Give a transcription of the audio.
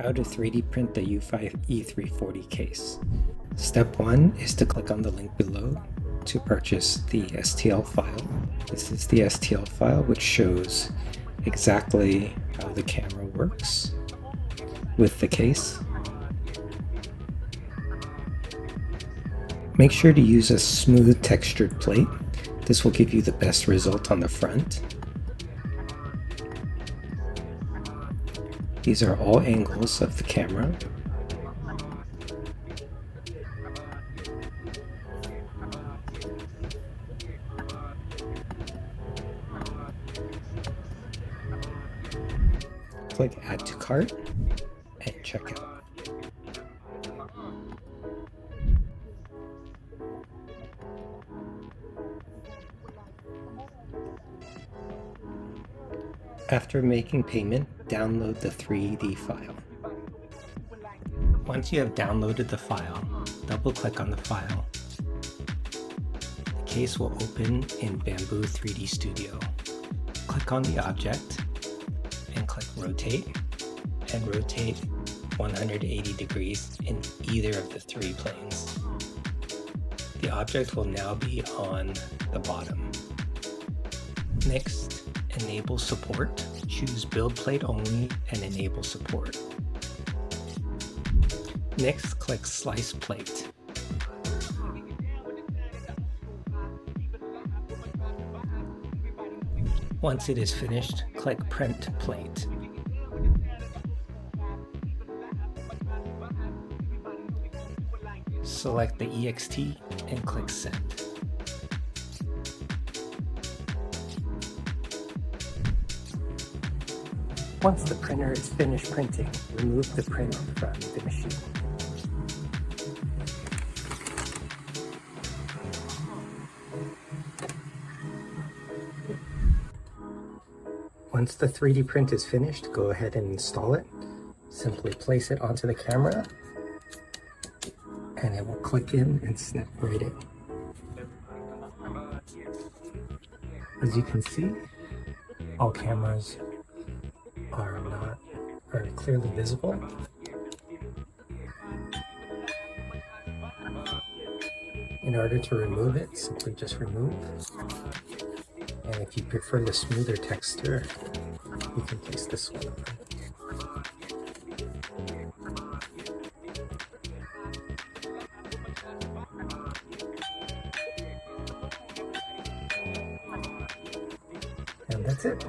How to 3D print the Eufy E340 case. Step 1 is to click on the link below to purchase the STL file. This is the STL file which shows exactly how the camera works with the case. Make sure to use a smooth textured plate. This will give you the best result on the front. These are all angles of the camera. Click Add to Cart and check out. After making payment, download the 3D file. Once you have downloaded the file, double-click on the file. The case will open in Bambu 3D Studio. Click on the object and click Rotate, and rotate 180 degrees in either of the three planes. The object will now be on the bottom. Next, enable support. Choose build plate only and enable support. Next, click slice plate. Once it is finished, click print plate. Select the EXT and click send. Once the printer is finished printing, remove the print from the machine. Once the 3D print is finished, go ahead and install it. Simply place it onto the camera, and it will click in and snap right in. As you can see, all cameras are not very clearly visible. In order to remove it, simply just remove. And if you prefer the smoother texture, you can place this one on. And that's it.